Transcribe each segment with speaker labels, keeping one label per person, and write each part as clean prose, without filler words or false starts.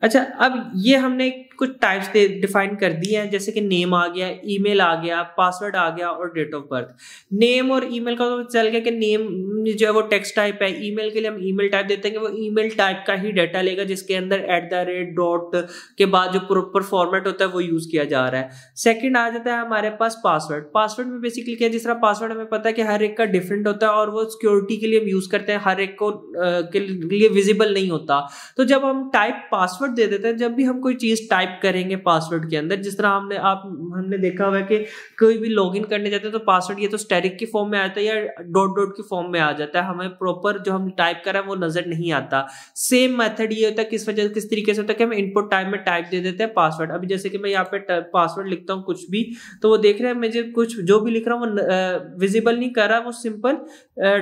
Speaker 1: अच्छा, अब ये हमने कुछ टाइप्स डिफाइन कर दिए हैं, जैसे कि नेम आ गया, ईमेल आ गया, पासवर्ड आ गया और डेट ऑफ बर्थ। नेम और ईमेल का तो चल गया कि नेम जो है वो टेक्स्ट टाइप है, ईमेल के लिए हम ईमेल टाइप देते हैं कि वो ईमेल टाइप का ही डाटा लेगा जिसके अंदर @ के बाद जो प्रॉपर फॉर्मेट होता है वो यूज किया जा रहा है। सेकंड आ जाता है हमारे पास पासवर्ड। पासवर्ड में बेसिकली क्या है, जिस तरह पासवर्ड हमें पता है कि हर एक का डिफरेंट होता है और वो सिक्योरिटी के लिए हम यूज करते हैं, हर एक को के लिए विजिबल नहीं होता। तो जब हम टाइप पासवर्ड दे देते हैं, जब भी हम कोई चीज टाइप करेंगे पासवर्ड के अंदर, जिस तरह हमने देखा हुआ है कि कोई भी लॉगिन करने जाते हैं तो पासवर्ड ये तो स्टैटिक की फॉर्म में आता है या डॉट की फॉर्म में आ जाता है, हमें प्रॉपर जो हम टाइप कर रहे हैं वो नजर नहीं आता। सेम मेथड ये होता है, किस तरीके से होता है कि हम इनपुट टाइप में टाइप दे देते हैं पासवर्ड। अभी जैसे कि मैं यहाँ पे पासवर्ड लिखता हूँ कुछ भी, तो वो देख रहे हैं मुझे कुछ जो भी लिख रहा हूँ वो विजिबल नहीं कर रहा, वो सिंपल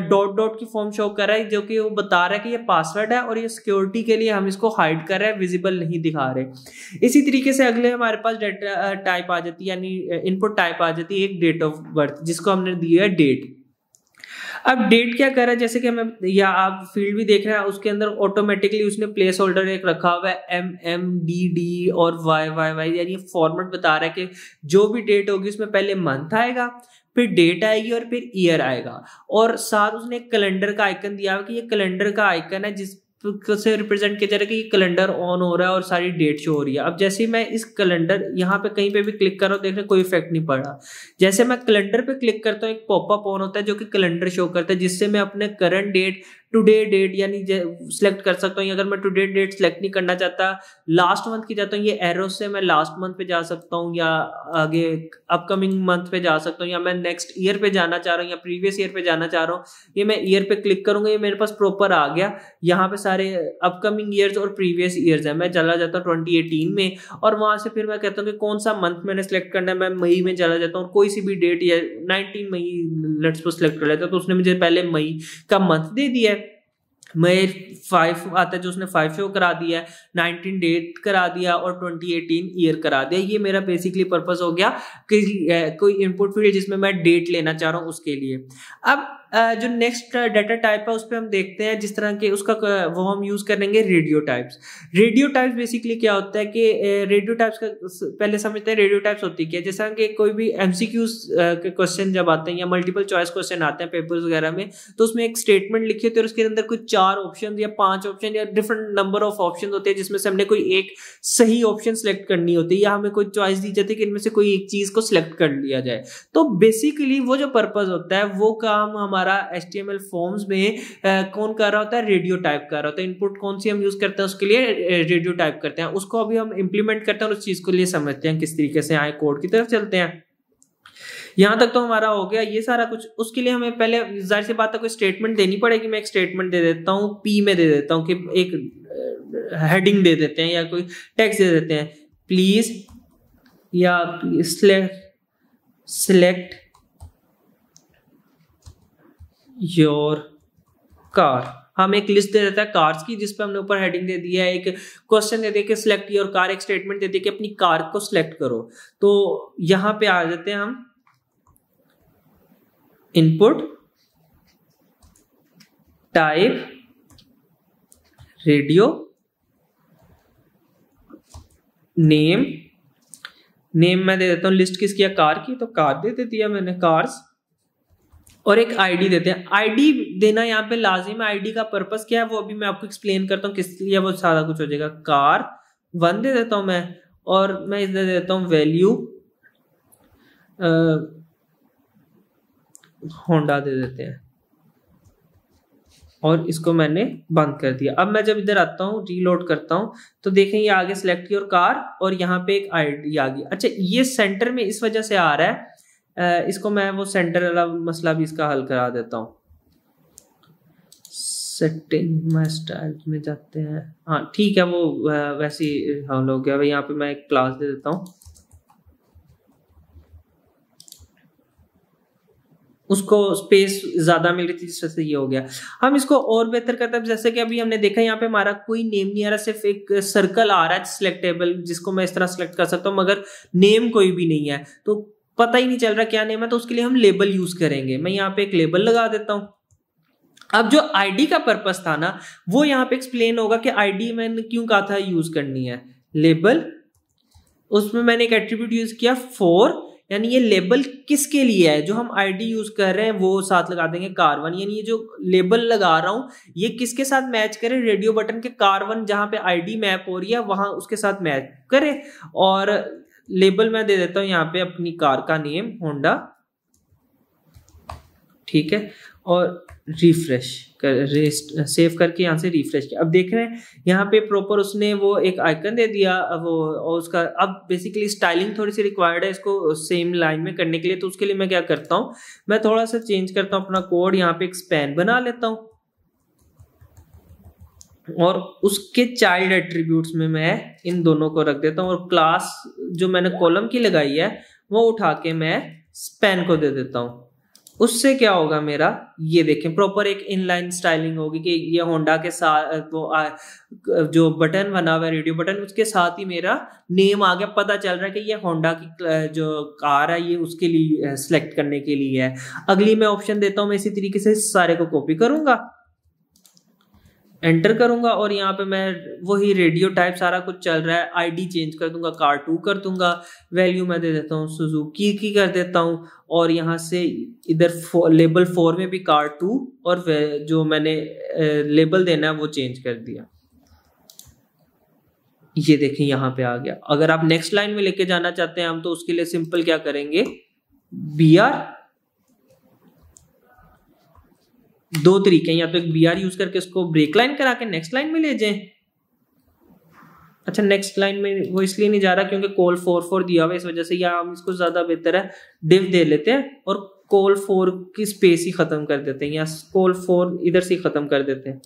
Speaker 1: डॉट की फॉर्म शो कर रहा है, जो कि वो बता रहा है कि ये पासवर्ड है और ये सिक्योरिटी के लिए हम इसको हाइड कर रहे हैं, विजिबल नहीं दिखा रहे। इसी तरीके से अगले हमारे पास डेटा टाइप आ जाती है, यानी इनपुट टाइप आ जाती है एक डेट ऑफ बर्थ, जिसको हमने दिया है डेट। अब डेट क्या कर रहा है, जैसे कि हमें या आप फील्ड भी देख रहे हैं, उसके अंदर ऑटोमेटिकली उसने प्लेस होल्डर एक रखा हुआ है MMDD और YYY, यानी फॉर्मेट बता रहा है कि जो भी डेट होगी उसमें पहले मंथ आएगा, फिर डेट आएगी और फिर ईयर आएगा। और साथ उसने एक कैलेंडर का आइकन दिया है कि ये कैलेंडर का आइकन है जिस से रिप्रेजेंट किया जा रहा है कि ये कैलेंडर ऑन हो रहा है और सारी डेट शो हो रही है। अब जैसे ही मैं इस कैलेंडर यहाँ पे कहीं पे भी क्लिक कर रहा हूँ, देख रहे कोई इफेक्ट नहीं पड़ रहा। जैसे मैं कैलेंडर पे क्लिक करता हूँ, एक पॉपअप ऑन होता है जो कि कैलेंडर शो करता है, जिससे मैं अपने करंट डेट, टुडे डेट यानी सिलेक्ट कर सकता हूँ। अगर मैं टुडे डेट सिलेक्ट नहीं करना चाहता, लास्ट मंथ की जाता हूँ, ये एरो से मैं लास्ट मंथ पे जा सकता हूँ या आगे अपकमिंग मंथ पे जा सकता हूँ, या मैं नेक्स्ट ईयर पे जाना चाह रहा हूँ या प्रीवियस ईयर पे जाना चाह रहा हूँ। ये मैं ईयर पे क्लिक करूंगा, ये मेरे पास प्रॉपर आ गया। यहाँ पे सारे अपकमिंग ईयर्स और प्रीवियस ईयर्स है। मैं चला जाता हूँ 2018 में और वहां से फिर मैं कहता हूँ कि कौन सा मंथ मैंने सिलेक्ट करना है। मैं मई में चला जाता हूँ, कोई सी भी डेट या 19 मई लेट्स सपोज सिलेक्ट कर लेता हूँ, तो उसने मुझे पहले मई का मंथ दे दिया है। मई 5 आता है जो उसने 5 शो करा दिया है, 19 डेट करा दिया और 2018 ईयर करा दिया। ये मेरा बेसिकली पर्पस हो गया कि कोई इनपुट फील्ड जिसमें मैं डेट लेना चाह रहा हूँ उसके लिए। अब जो नेक्स्ट डाटा टाइप है उस पर हम देखते हैं, जिस तरह के उसका वो हम यूज करेंगे radio types. Radio types basically क्या होता है कि रेडियो टाइप्स का पहले समझते हैं रेडियो टाइप्स होती क्या है। जैसा कि कोई भी MCQs के क्वेश्चन जब आते हैं या मल्टीपल चॉइस क्वेश्चन आते हैं पेपर्स वगैरह में, तो उसमें एक स्टेटमेंट लिखी होती है और उसके अंदर कुछ 4 ऑप्शन या 5 ऑप्शन या डिफरेंट नंबर ऑफ ऑप्शन होते हैं, जिसमें से हमने कोई एक सही ऑप्शन सेलेक्ट करनी होती है या हमें कोई चॉइस दी जाती है कि इनमें से कोई एक चीज को सिलेक्ट कर लिया जाए। तो बेसिकली वो जो पर्पस होता है वो काम हमारा HTML फॉर्म्स में कौन कर रहा होता है, रेडियो टाइप कर रहा होता है। इनपुट कौन सी हम यूज करते हैं उसके लिए रेडियो टाइप करते हैं। उसको अभी हम इंप्लीमेंट करते हैं और उस चीज को लिए समझते हैं किस तरीके से आए कोड की तरफ चलते हैं। यहां तक तो हमारा हो गया ये सारा कुछ। उसके लिए हमें पहले जाहिर सी बात है कोई स्टेटमेंट देनी पड़ेगी। मैं एक स्टेटमेंट दे देता हूँ, P में दे देता हूँ कि एक हेडिंग दे देते हैं या कोई टेक्स्ट दे देते हैं, प्लीज या सिलेक्ट योर कार। हम एक लिस्ट दे देता है कार्स की, जिस पे हमने ऊपर हेडिंग दे दिया है, एक क्वेश्चन दे दिया कि सिलेक्ट योर कार, एक स्टेटमेंट दे दिया कि अपनी कार को सिलेक्ट करो। तो यहां पे आ जाते हैं हम इनपुट टाइप रेडियो, नेम मैं दे देता हूं लिस्ट किसकी है, कार की, तो कार दे दिया मैंने, कार्स, और एक आईडी देते हैं। आईडी देना यहाँ पे लाजिम है। आईडी का पर्पस क्या है वो अभी मैं आपको एक्सप्लेन करता हूँ किस लिए वो सारा कुछ हो जाएगा। कार 1 दे देता हूं मैं, और मैं इधर दे देता हूँ वैल्यू होंडा दे देते हैं, और इसको मैंने बंद कर दिया। अब मैं जब इधर आता हूँ रीलोड करता हूँ तो देखें ये आगे सिलेक्ट योर कार और यहाँ पे एक आईडी आ गई। अच्छा, ये सेंटर में इस वजह से आ रहा है, इसको मैं वो सेंटर वाला मसला भी इसका हल करा देता हूँ। सेटिंग माय स्टाइल में जाते हैं, हाँ ठीक है, वो वैसे ही हल हो गया। यहाँ पे मैं एक क्लास दे देता हूँ, उसको स्पेस ज्यादा मिल रही थी जिस वजह से ये हो गया। हम इसको और बेहतर करते हैं, जैसे कि अभी हमने देखा यहाँ पे हमारा कोई नेम नहीं आ रहा, सिर्फ एक सर्कल आ रहा है सिलेक्टेबल, जिसको मैं इस तरह सिलेक्ट कर सकता हूँ, मगर नेम कोई भी नहीं है, तो पता ही नहीं चल रहा क्या नेम है। तो उसके लिए हम लेबल यूज करेंगे। मैं यहाँ पे एक लेबल लगा देता हूँ। अब जो आईडी का पर्पस था ना, वो यहाँ पे एक्सप्लेन होगा कि आईडी मैंने क्यों कहा था यूज करनी है। लेबल, उसमें मैंने एक एट्रीब्यूट यूज किया फॉर, यानी ये लेबल किसके लिए है, जो हम आईडी यूज कर रहे हैं वो साथ लगा देंगे कार1, यानी ये जो लेबल लगा रहा हूं ये किसके साथ मैच करे, रेडियो बटन के कार1 जहां पे आईडी मैप हो रही है वहां उसके साथ मैच करे। और लेबल मैं दे देता हूं यहाँ पे अपनी कार का नेम होंडा, ठीक है, और रिफ्रेश कर, सेव करके यहाँ से रिफ्रेश किया। अब देख रहे हैं यहाँ पे प्रॉपर उसने वो एक आइकन दे दिया वो, और उसका अब बेसिकली स्टाइलिंग थोड़ी सी रिक्वायर्ड है इसको सेम लाइन में करने के लिए। तो उसके लिए मैं क्या करता हूँ, मैं थोड़ा सा चेंज करता हूँ अपना कोड, यहाँ पे एक स्पैन बना लेता हूँ और उसके चाइल्ड एट्रीब्यूट्स में मैं इन दोनों को रख देता हूँ, और क्लास जो मैंने कॉलम की लगाई है वो उठा के मैं स्पैन को दे देता हूँ। उससे क्या होगा मेरा, ये देखें प्रॉपर एक इनलाइन स्टाइलिंग होगी कि ये होंडा के साथ वो जो बटन बना हुआ है रेडियो बटन उसके साथ ही मेरा नेम आ गया, पता चल रहा है कि ये होंडा की जो कार है ये उसके लिए सिलेक्ट करने के लिए है। अगली मैं ऑप्शन देता हूं, मैं इसी तरीके से सारे को कॉपी करूंगा, एंटर करूंगा और यहाँ पे मैं वही रेडियो टाइप सारा कुछ चल रहा है, आईडी चेंज कर दूंगा, कार2 कर दूंगा, वैल्यू मैं दे देता हूँ सुजुकी की कर देता हूँ, और यहाँ से इधर लेबल 4 में भी कार2 और जो मैंने लेबल देना है वो चेंज कर दिया। ये देखें यहाँ पे आ गया। अगर आप नेक्स्ट लाइन में लेके जाना चाहते हैं हम, तो उसके लिए सिंपल क्या करेंगे, BR, दो तरीके हैं, या तो एक BR यूज करके उसको ब्रेक लाइन करा के नेक्स्ट लाइन में ले जाएं। अच्छा, नेक्स्ट लाइन में वो इसलिए नहीं जा रहा क्योंकि कॉल 4 दिया हुआ है, इस वजह से, या हम इसको ज्यादा बेहतर है डिव दे लेते हैं और कॉल 4 की स्पेस ही खत्म कर देते हैं, या कॉल 4 इधर से खत्म कर देते हैं।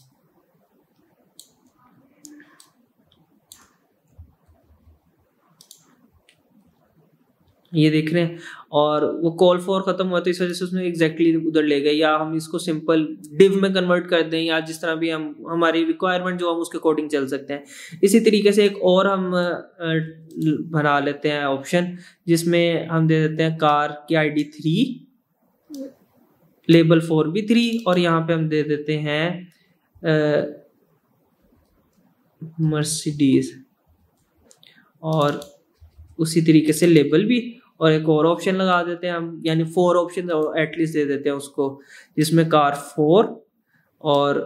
Speaker 1: ये देख रहे हैं, और वो कॉल 4 खत्म हुआ तो इस वजह से उसने एग्जैक्टली उधर ले गए। या हम इसको सिंपल डिव में कन्वर्ट कर दें, या जिस तरह भी हम हमारी रिक्वायरमेंट जो हम उसके अकॉर्डिंग चल सकते हैं। इसी तरीके से एक और हम बना लेते हैं ऑप्शन, जिसमें हम दे देते हैं कार की आईडी 3, लेबल 4 भी 3, और यहाँ पे हम दे देते हैं मर्सिडीज, और उसी तरीके से लेबल भी, और एक और ऑप्शन लगा देते हैं हम, यानी 4 ऑप्शन एटलीस्ट दे देते हैं उसको, जिसमें कार 4 और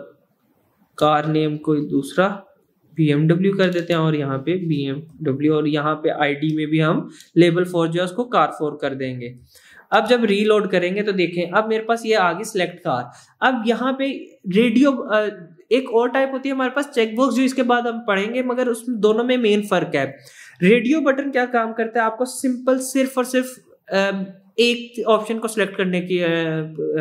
Speaker 1: कार नेम कोई दूसरा BMW कर देते हैं, और यहाँ पे BMW, और यहाँ पे आईडी में भी हम लेबल 4 जो है उसको कार 4 कर देंगे। अब जब रीलोड करेंगे तो देखें, अब मेरे पास ये आ गई सिलेक्ट कार। अब यहाँ पे रेडियो एक और टाइप होती है हमारे पास चेकबॉक्स, जो इसके बाद हम पढ़ेंगे, मगर उसमें दोनों में मेन फर्क है। रेडियो बटन क्या काम करता है, आपको सिंपल सिर्फ और सिर्फ एक ऑप्शन को सिलेक्ट करने की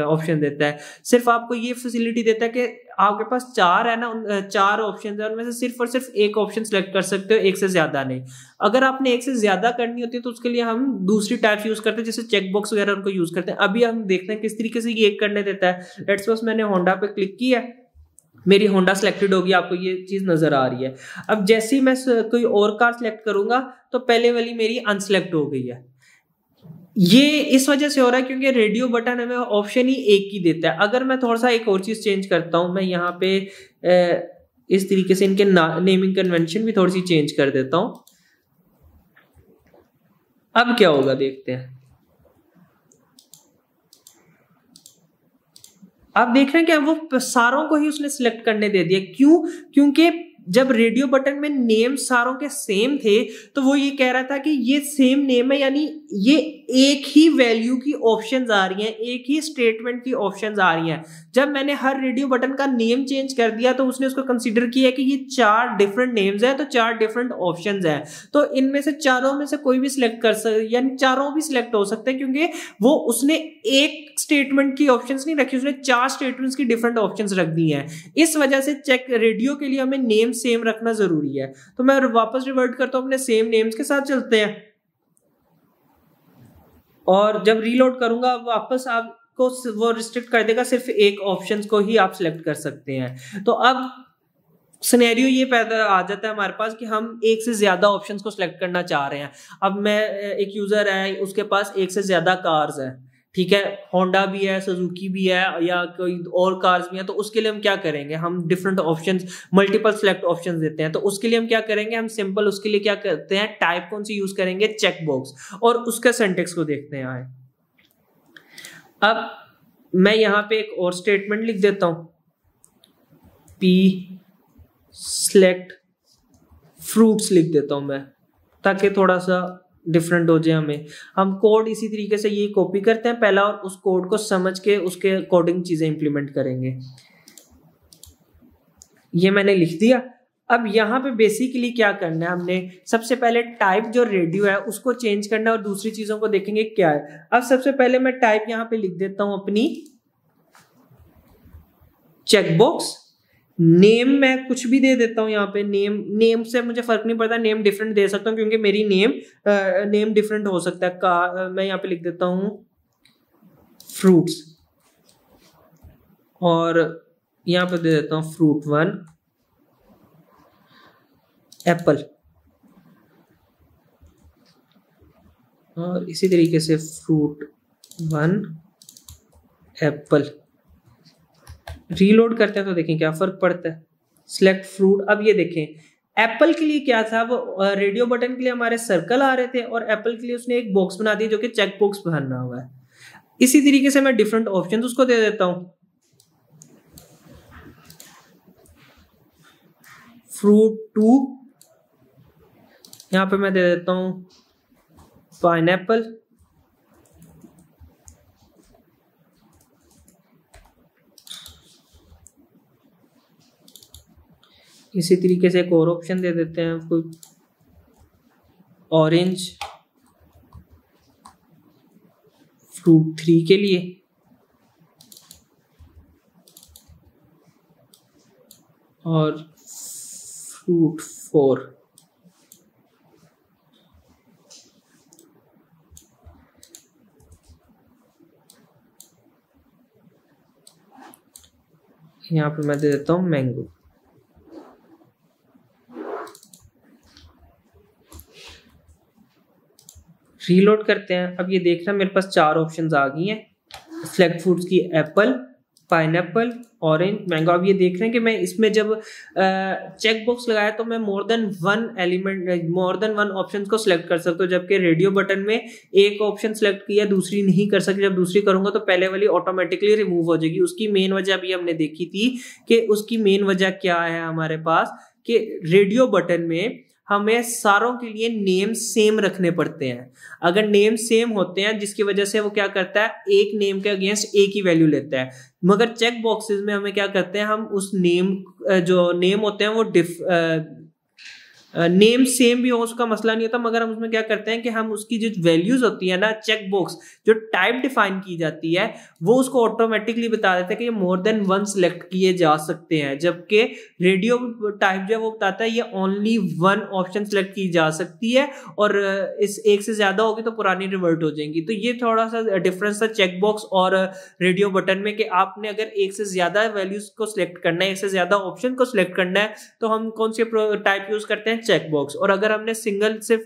Speaker 1: ऑप्शन देता है। सिर्फ आपको ये फैसिलिटी देता है कि आपके पास 4 है ना, 4 ऑप्शन है, उनमें से सिर्फ और सिर्फ एक ऑप्शन सिलेक्ट कर सकते हो, एक से ज्यादा नहीं। अगर आपने एक से ज्यादा करनी होती है तो उसके लिए हम दूसरी टाइप यूज करते हैं, जैसे चेकबॉक्स वगैरह उनको यूज करते हैं। अभी हम देखते हैं किस तरीके से ये करने देता है। लेट्स सपोज मैंने होंडा पे क्लिक किया, मेरी होंडा सिलेक्टेड होगी, आपको ये चीज नजर आ रही है। अब जैसे ही मैं कोई और कार सिलेक्ट करूंगा तो पहले वाली मेरी अनसिलेक्ट हो गई है। ये इस वजह से हो रहा है क्योंकि रेडियो बटन हमें ऑप्शन ही एक ही देता है। अगर मैं थोड़ा सा एक और चीज चेंज करता हूं, मैं यहाँ पे इस तरीके से इनके नेमिंग कन्वेंशन भी थोड़ी सी चेंज कर देता हूं। अब क्या होगा देखते हैं। आप देख रहे हैं कि वो सारों को ही उसने सिलेक्ट करने दे दिया। क्यों? क्योंकि जब रेडियो बटन में नेम सारों के सेम थे तो वो ये कह रहा था कि ये सेम नेम है, यानी ये एक ही वैल्यू की ऑप्शंस आ रही हैं, एक ही स्टेटमेंट की ऑप्शंस आ रही हैं। जब मैंने हर रेडियो बटन का नेम चेंज कर दिया तो उसने उसको कंसीडर किया कि ये 4 डिफरेंट नेम्स हैं, तो 4 डिफरेंट ऑप्शंस हैं, तो इनमें से चारों में से कोई भी सिलेक्ट कर सकते, यानी चारों भी सिलेक्ट हो सकते हैं, क्योंकि वो उसने एक स्टेटमेंट की ऑप्शंस नहीं रखी, उसने 4 स्टेटमेंट्स की डिफरेंट ऑप्शंस रख दी हैं। इस वजह से चेक रेडियो के लिए हमें नेम सेम रखना जरूरी है। तो मैं वापस रिवर्ट करता हूं, अपने सेम नेम्स के साथ चलते हैं, और जब रीलोड करूंगा वापस आपको वो रिस्ट्रिक्ट कर देगा, सिर्फ एक ऑप्शंस को ही आप सिलेक्ट कर सकते हैं। तो अब सिनेरियो ये पैदा आ जाता है हमारे पास कि हम एक से ज्यादा ऑप्शंस को सिलेक्ट करना चाह रहे हैं। अब मैं एक यूजर है, उसके पास एक से ज्यादा कार्स है, ठीक है, होंडा भी है, सुजुकी भी है, या कोई और कार्स भी हैं, तो उसके लिए हम क्या करेंगे, हम different options, multiple select options देते हैं। तो उसके लिए हम क्या करेंगे, हम सिंपल उसके लिए क्या करते हैं, टाइप कौन सी यूज करेंगे, चेक बॉक्स, और उसका सिंटेक्स को देखते हैं। आए अब मैं यहां पे एक और स्टेटमेंट लिख देता हूं, पी सिलेक्ट फ्रूट्स लिख देता हूं मैं, ताकि थोड़ा सा डिफरेंट हो जाए हमें। हम कोड इसी तरीके से ये कॉपी करते हैं पहला, और उस कोड को समझ के उसके अकॉर्डिंग चीजें इंप्लीमेंट करेंगे। ये मैंने लिख दिया। अब यहाँ पे बेसिकली क्या करना है, हमने सबसे पहले टाइप जो रेडियो है उसको चेंज करना है, और दूसरी चीजों को देखेंगे क्या है। अब सबसे पहले मैं टाइप यहाँ पे लिख देता हूं अपनी चेकबॉक्स। नेम मैं कुछ भी दे देता हूं यहाँ पे, नेम से मुझे फर्क नहीं पड़ता, नेम डिफरेंट दे सकता हूँ क्योंकि मेरी नेम डिफरेंट हो सकता है। मैं यहाँ पे लिख देता हूं फ्रूट्स, और यहाँ पे दे देता हूं फ्रूट 1 एप्पल, और इसी तरीके से फ्रूट 1 एप्पल। रीलोड करते हैं तो देखें क्या फर्क पड़ता है, सिलेक्ट फ्रूट। अब ये देखें एप्पल के लिए क्या था, वो रेडियो बटन के लिए हमारे सर्कल आ रहे थे, और एप्पल के लिए उसने एक बॉक्स बना दिया जो कि चेक बॉक्स बनना हुआ है। इसी तरीके से मैं डिफरेंट ऑप्शन उसको दे देता हूं, फ्रूट 2, यहां पे मैं दे देता हूं पाइनएप्पल, इसी तरीके से एक और ऑप्शन दे देते हैं कोई ऑरेंज फ्रूट 3 के लिए, और फ्रूट 4। यहाँ पे मैं दे देता हूँ मैंगो। रीलोड करते हैं। अब ये देखना मेरे पास 4 ऑप्शंस आ गई हैं सिलेक्ट फूड्स की, एप्पल, पाइनएप्पल, ऑरेंज, मैंगो। अब ये देख रहे हैं कि मैं इसमें जब चेक बॉक्स लगाया तो मैं मोर देन वन ऑप्शन को सिलेक्ट कर सकता हूँ, जबकि रेडियो बटन में एक ऑप्शन सिलेक्ट किया दूसरी नहीं कर सकती। जब दूसरी करूंगा तो पहले वाली ऑटोमेटिकली रिमूव हो जाएगी। उसकी मेन वजह अभी हमने देखी थी कि उसकी मेन वजह क्या है हमारे पास, कि रेडियो बटन में हमें सारों के लिए नेम सेम रखने पड़ते हैं। अगर नेम सेम होते हैं जिसकी वजह से वो क्या करता है, एक नेम के अगेंस्ट एक ही वैल्यू लेता है। मगर चेक बॉक्सेस में हमें क्या करते हैं, हम उस जो नेम होते हैं वो नेम सेम भी हो उसका मसला नहीं होता, मगर हम उसमें क्या करते हैं कि हम उसकी जो वैल्यूज होती है ना, चेक बॉक्स जो टाइप डिफाइन की जाती है वो उसको ऑटोमेटिकली बता देता है कि ये मोर देन 1 सिलेक्ट किए जा सकते हैं, जबकि रेडियो टाइप जो है वो बताता है ये ओनली 1 ऑप्शन सिलेक्ट की जा सकती है, और इस एक से ज्यादा होगी तो पुरानी रिवर्ट हो जाएंगी। तो ये थोड़ा सा डिफरेंस था चेक बॉक्स और रेडियो बटन में, कि आपने अगर एक से ज्यादा वैल्यूज को सिलेक्ट करना है, एक से ज्यादा ऑप्शन को सिलेक्ट करना है, तो हम कौन से टाइप यूज करते हैं, चेक बॉक्स। और अगर हमने सिंगल सिर्फ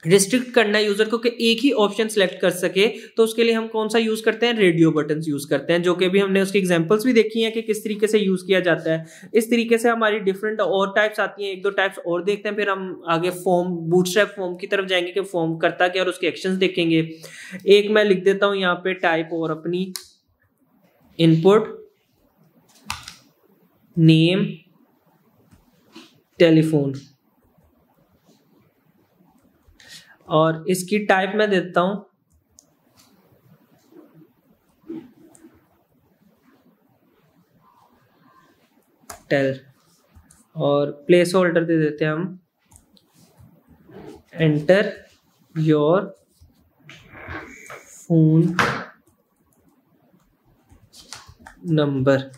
Speaker 1: रिस्ट्रिक्ट करना है यूजर को कि एक ही ऑप्शन सिलेक्ट कर सके, तो उसके लिए हम कौन सा यूज करते हैं, रेडियो बटन्स यूज करते हैं, जो कि भी हमने उसकी एग्जांपल्स भी देखी हैं कि किस तरीके से यूज किया जाता है। इस तरीके से हमारी डिफरेंट और टाइप्स आती हैं, एक दो टाइप्स और देखते हैं, फिर हम आगे फॉर्म, बूटस्ट्रैप फॉर्म की तरफ जाएंगे कि फॉर्म करता क्या और उसके एक्शंस देखेंगे। एक मैं लिख देता हूं यहाँ पे टाइप और अपनी इनपुट नेम टेलीफोन, और इसकी टाइप मैं देता हूं टेल, और प्लेस होल्डर दे देते हैं हम एंटर योर फोन नंबर,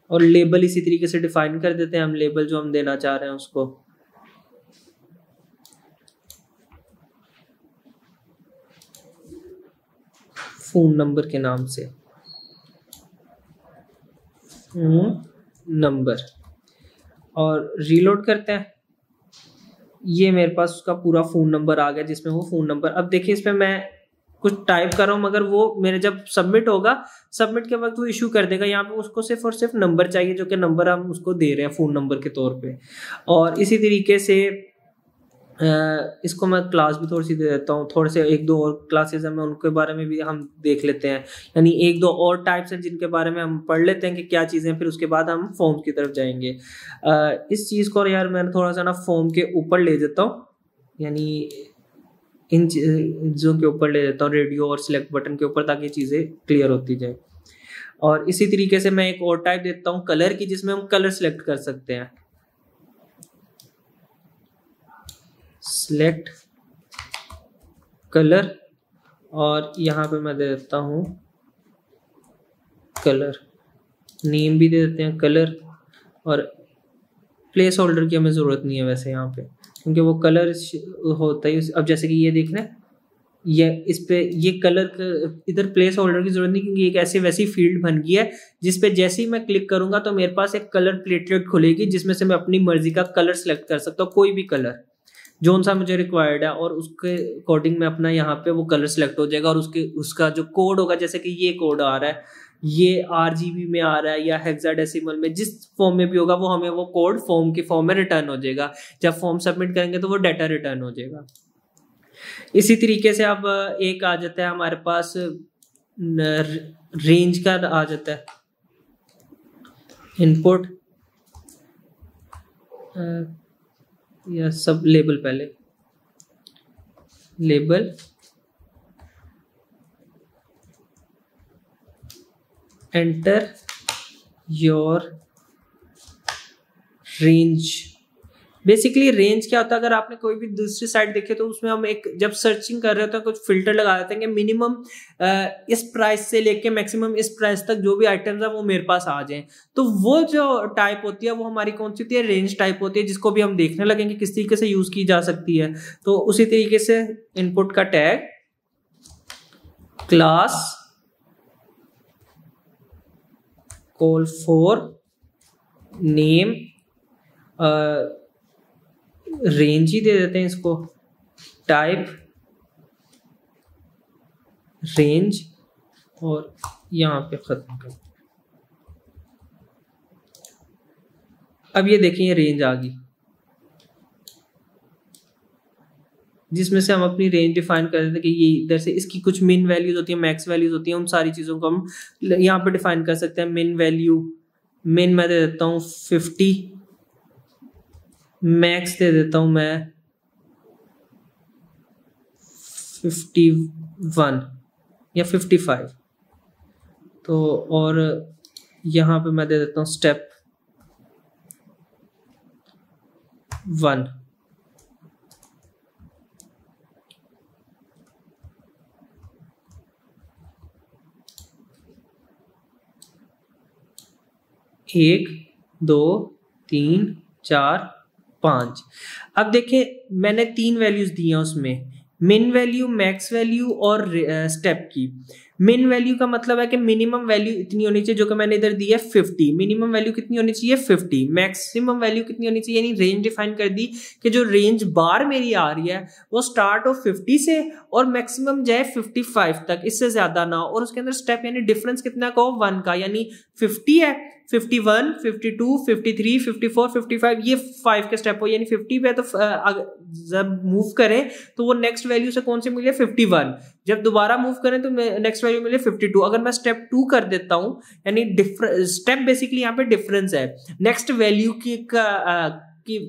Speaker 1: और लेबल इसी तरीके से डिफाइन कर देते हैं हम, लेबल जो हम देना चाह रहे हैं उसको। फोन नंबर के नाम से, फोन नंबर, और रीलोड करते हैं। ये मेरे पास उसका पूरा फोन नंबर आ गया जिसमें वो फोन नंबर। अब देखिए इस पे मैं कुछ टाइप कर रहा हूँ, मगर वो मेरे जब सबमिट होगा, सबमिट के वक्त वो इशू कर देगा। यहाँ पे उसको सिर्फ और सिर्फ नंबर चाहिए, जो कि नंबर हम उसको दे रहे हैं फ़ोन नंबर के तौर पे। और इसी तरीके से इसको मैं क्लास भी थोड़ी सी दे देता हूँ, थोड़े से एक दो और क्लासेस हैं, मैं उनके बारे में भी हम देख लेते हैं। यानी एक दो और टाइप्स हैं जिनके बारे में हम पढ़ लेते हैं कि क्या चीज़ें, फिर उसके बाद हम फॉर्म्स की तरफ जाएंगे। इस चीज़ को यार मैं थोड़ा सा ना फॉर्म के ऊपर ले देता हूँ, यानी इन चीज़ों के ऊपर ले देता हूँ, रेडियो और सिलेक्ट बटन के ऊपर, ताकि चीज़ें क्लियर होती जाए। और इसी तरीके से मैं एक और टाइप देता हूँ कलर की, जिसमें हम कलर सिलेक्ट कर सकते हैं। सिलेक्ट कलर, और यहाँ पे मैं दे देता हूँ कलर, नेम भी दे देते हैं कलर, और प्लेस होल्डर की हमें ज़रूरत नहीं है वैसे यहाँ पे, क्योंकि वो कलर होता ही। अब जैसे कि ये देखना, ये इस पे ये कलर इधर प्लेस होल्डर की जरूरत नहीं, क्योंकि एक ऐसी वैसी फील्ड बन गई है जिस पे जैसे ही मैं क्लिक करूंगा तो मेरे पास एक कलर प्लेटलेट खुलेगी, जिसमें से मैं अपनी मर्जी का कलर सेलेक्ट कर सकता हूँ, कोई भी कलर जोन सा मुझे रिक्वायर्ड है, और उसके अकॉर्डिंग में अपना यहाँ पे वो कलर सेलेक्ट हो जाएगा। और उसका जो कोड होगा, जैसे कि ये कोड आ रहा है, ये RGB में आ रहा है या हेक्साडेसिमल में, जिस फॉर्म में भी होगा वो हमें वो कोड फॉर्म के फॉर्म में रिटर्न हो जाएगा। जब फॉर्म सबमिट करेंगे तो वो डाटा रिटर्न हो जाएगा। इसी तरीके से अब एक आ जाता है हमारे पास रेंज का आ जाता है, इनपुट या सब लेबल, पहले label, enter your range. Basically range क्या होता है, अगर आपने कोई भी दूसरी साइट देखी तो उसमें हम एक जब सर्चिंग कर रहे होते हैं कुछ फिल्टर लगा देते हैं कि मिनिमम इस प्राइस से लेके मैक्सिमम इस प्राइस तक जो भी आइटम्स है वो मेरे पास आ जाएं। तो वो जो टाइप होती है वो हमारी कौन सी होती है, रेंज टाइप होती है, जिसको भी हम देखने लगेंगे किस तरीके से यूज की जा सकती है। तो उसी तरीके से इनपुट का tag, class, call for, name, range ही दे देते हैं इसको, टाइप, रेंज, और यहां पे खत्म कर। अब ये देखें, ये रेंज आ गई, जिसमें से हम अपनी रेंज डिफाइन कर देते हैं कि ये इधर से इसकी कुछ मिन वैल्यूज होती है, मैक्स वैल्यूज होती हैं, उन सारी चीज़ों को हम यहाँ पे डिफाइन कर सकते हैं। मिन वैल्यू, मिन मैं दे देता हूँ 50, मैक्स दे देता हूँ मैं 51 या 55। तो और यहाँ पे मैं दे देता हूँ स्टेप 1। एक, दो, तीन, चार, 5। अब देखिए मैंने 3 वैल्यूज दी हैं उसमें, मिन वैल्यू, मैक्स वैल्यू और स्टेप की। मिन वैल्यू का मतलब है कि मिनिमम वैल्यू इतनी होनी चाहिए, जो कि मैंने इधर दी है 50। मिनिमम वैल्यू कितनी होनी चाहिए, 50। मैक्सिमम वैल्यू कितनी होनी चाहिए, यानी रेंज डिफाइन कर दी कि जो रेंज बार मेरी आ रही है वो स्टार्ट हो 50 से और मैक्सिमम जाए 55 तक, इससे ज्यादा ना। और उसके अंदर स्टेप यानी डिफरेंस कितना का हो, 1 का, यानी 50 है, 51, 52, 53, 54, 55, ये 5 के स्टेप हो, यानी 50 पे तो जब मूव करें तो वो नेक्स्ट वैल्यू से कौन सी मिले, 51। जब दोबारा मूव करें तो नेक्स्ट वैल्यू मिले 52। अगर मैं स्टेप 2 कर देता हूं, यानी स्टेप बेसिकली यहाँ पे डिफरेंस है, नेक्स्ट वैल्यू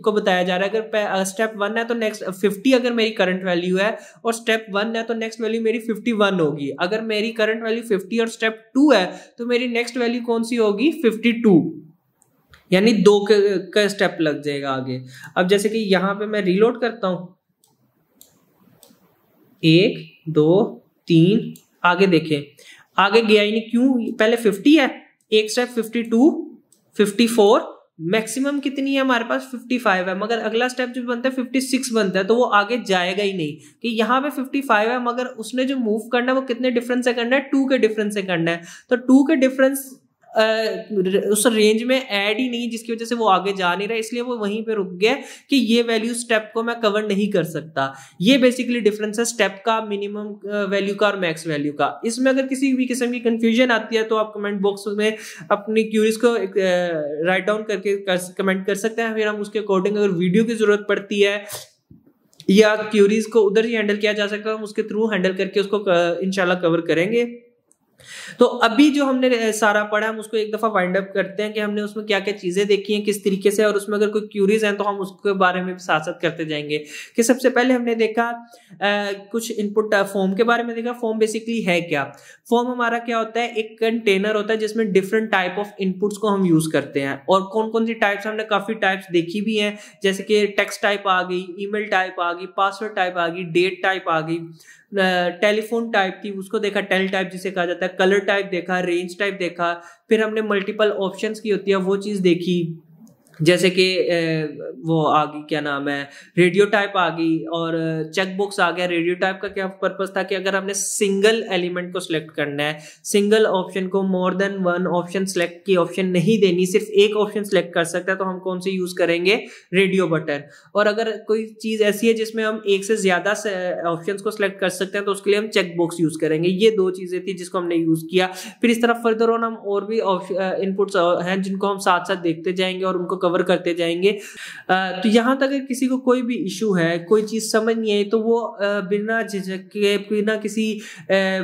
Speaker 1: को बताया जा रहा है। अगर स्टेप 1 है तो नेक्स्ट 50 अगर मेरी करंट वैल्यू है, और स्टेप 1 है तो नेक्स्ट वैल्यू मेरी 51 होगी। अगर मेरी करंट वैल्यू 50 और स्टेप 2 है तो मेरी नेक्स्ट वैल्यू कौन सी होगी, 52, यानी 2 का स्टेप लग जाएगा आगे। अब जैसे कि यहां पे मैं रीलोड करता हूं, 1, 2, 3, आगे देखें, आगे गया ही नहीं, क्यों, पहले 50 है, एक स्टेप 52, 54, मैक्सिमम कितनी है हमारे पास 55 है, मगर अगला स्टेप जो बनता है 56 बनता है, तो वो आगे जाएगा ही नहीं। कि यहाँ पे 55 है मगर उसने जो मूव करना है वो कितने डिफरेंस से करना है, 2 के डिफरेंस से करना है। तो 2 के डिफरेंस उस रेंज में ऐड ही नहीं, जिसकी वजह से वो आगे जा नहीं रहा, इसलिए वो वहीं पे रुक गया कि ये वैल्यू स्टेप को मैं कवर नहीं कर सकता। ये बेसिकली डिफरेंस है स्टेप का, मिनिमम वैल्यू का और मैक्स वैल्यू का। इसमें अगर किसी भी किस्म की कंफ्यूजन आती है तो आप कमेंट बॉक्स में अपनी क्यूरीज को राइट डाउन करके कमेंट कर सकते हैं, फिर हम उसके अकॉर्डिंग अगर वीडियो की जरूरत पड़ती है या क्यूरीज को उधर ही हैंडल किया जा सकता है, हम उसके थ्रू हैंडल करके उसको इंशाल्लाह कवर करेंगे। तो अभी जो हमने सारा पढ़ा हम उसको एक दफा वाइंड अप करते हैं कि हमने उसमें क्या क्या चीजें देखी हैं, किस तरीके से, और उसमें अगर कोई क्यूरीज हैं तो हम उसके बारे में भी साथ साथ करते जाएंगे। कि सबसे पहले हमने देखा कुछ इनपुट फॉर्म के बारे में देखा। फॉर्म बेसिकली है क्या? फॉर्म हमारा क्या होता है, एक कंटेनर होता है जिसमें डिफरेंट टाइप ऑफ इनपुट्स को हम यूज करते हैं। और कौन कौन सी टाइप्स, हमने काफी टाइप्स देखी भी हैं, जैसे कि टेक्स्ट टाइप आ गई, ईमेल टाइप आ गई, पासवर्ड टाइप आ गई, डेट टाइप आ गई, टेलीफोन टाइप थी उसको देखा, टेल टाइप जिसे कहा जाता है, कलर टाइप देखा, रेंज टाइप देखा, फिर हमने मल्टीपल ऑप्शंस की होती है वो चीज देखी, जैसे कि वो आ गई क्या नाम है, रेडियो टाइप आ गई, और चेक बॉक्स आ गया। रेडियो टाइप का क्या पर्पस था कि अगर हमने सिंगल एलिमेंट को सिलेक्ट करना है, सिंगल ऑप्शन को, more than one option select की ऑप्शन नहीं देनी, सिर्फ एक ऑप्शन सिलेक्ट कर सकता है, तो हम कौन से यूज करेंगे, रेडियो बटन। और अगर कोई चीज ऐसी है जिसमें हम एक से ज्यादा ऑप्शन को सिलेक्ट कर सकते हैं तो उसके लिए हम चेक बॉक्स यूज करेंगे। ये दो चीजें थी जिसको हमने यूज किया। फिर इस तरफ फर्दर ऑन हम और भी इनपुट्स हैं जिनको हम साथ साथ देखते जाएंगे और उनको कवर करते जाएंगे। तो यहां तक अगर किसी को कोई भी इशू है, कोई चीज समझ नहीं आई, तो वो बिना झिझक के, बिना किसी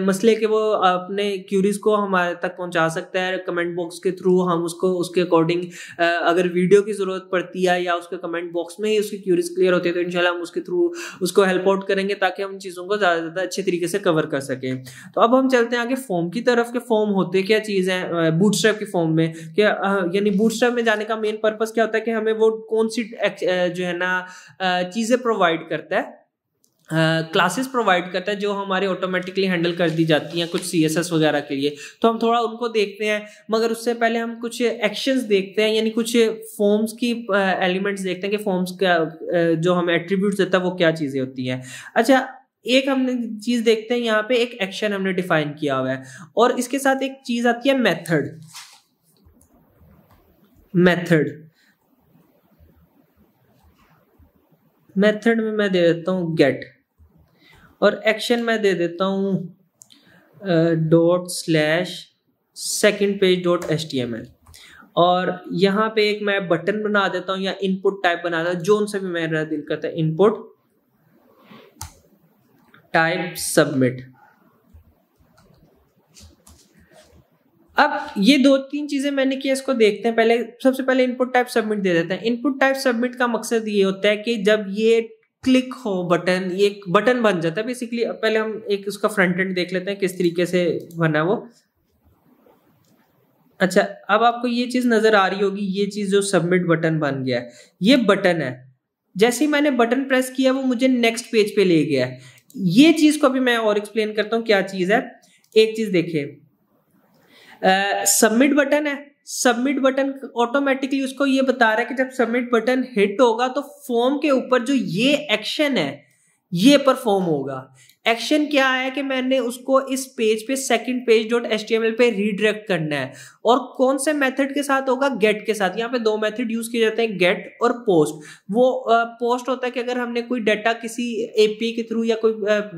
Speaker 1: मसले के वो अपने क्यूरीज को हमारे तक पहुंचा सकता है कमेंट बॉक्स के थ्रू। हम उसको उसके अकॉर्डिंग अगर वीडियो की जरूरत पड़ती है या उसके कमेंट बॉक्स में ही उसकी क्यूरीज क्लियर होती है तो इंशाल्लाह हम उसके थ्रू उसको हेल्प आउट करेंगे ताकि हम चीजों को ज्यादा अच्छे तरीके से कवर कर सकें। तो अब हम चलते हैं आगे फॉर्म की तरफ। के फॉर्म होते क्या चीज है बूटस्ट्रैप की फॉर्म में, क्या यानी बूटस्ट्रैप में जाने का मेन पर्पस क्या होता है कि हमें वो कौन सी जो है ना चीजें प्रोवाइड करता है, क्लासेस प्रोवाइड करता है जो हमारे ऑटोमेटिकली हैंडल कर दी जाती हैं कुछ CSS वगैरह के लिए। तो हम थोड़ा उनको देखते हैं, मगर उससे पहले हम कुछ एक्शंस देखते हैं, यानी कुछ फॉर्म्स की एलिमेंट्स देखते हैं कि फॉर्म्स का जो हमें एट्रीब्यूट्स देता है वो क्या चीजें होती हैं। अच्छा, एक हमने चीज देखते हैं, यहाँ पे एक एक्शन हमने डिफाइन किया हुआ है और इसके साथ एक चीज आती है मेथड। मेथड में मैं दे देता हूं गेट, और एक्शन में दे देता हूं ./secondpage.html, और यहाँ पे एक मैं बटन बना देता हूं या इनपुट टाइप बना देता हूं, जो उनसे भी मेरा दिल करता है, इनपुट टाइप सबमिट। अब ये दो तीन चीजें मैंने किया, इसको देखते हैं। पहले सबसे पहले इनपुट टाइप सबमिट दे देते हैं। इनपुट टाइप सबमिट का मकसद ये होता है कि जब ये क्लिक हो बटन, ये एक बटन बन जाता है बेसिकली। पहले हम एक उसका फ्रंट एंड देख लेते हैं किस तरीके से बना वो। अच्छा, अब आपको ये चीज नजर आ रही होगी, ये चीज जो सबमिट बटन बन गया है, ये बटन है। जैसे ही मैंने बटन प्रेस किया वो मुझे नेक्स्ट पेज पे ले गया है। ये चीज को भी मैं और एक्सप्लेन करता हूँ क्या चीज है। एक चीज देखिए, सबमिट बटन है। सबमिट बटन ऑटोमेटिकली उसको ये बता रहा है कि जब सबमिट बटन हिट होगा तो फॉर्म के ऊपर जो ये एक्शन है ये परफॉर्म होगा। एक्शन क्या है कि मैंने उसको इस पेज पे secondpage.html पे रीडायरेक्ट करना है, और कौन से मेथड के साथ होगा, गेट के साथ। यहाँ पे दो मेथड यूज किए जाते हैं, गेट और पोस्ट। वो पोस्ट होता है कि अगर हमने कोई डाटा किसी API के थ्रू या कोई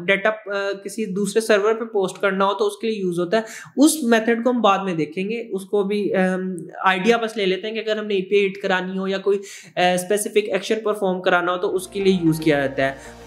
Speaker 1: डाटा किसी दूसरे सर्वर पे पोस्ट करना हो तो उसके लिए यूज होता है। उस मेथड को हम बाद में देखेंगे, उसको भी आइडिया बस ले लेते हैं कि अगर हमने API हिट करानी हो या कोई स्पेसिफिक एक्शन परफॉर्म कराना हो तो उसके लिए यूज किया जाता है।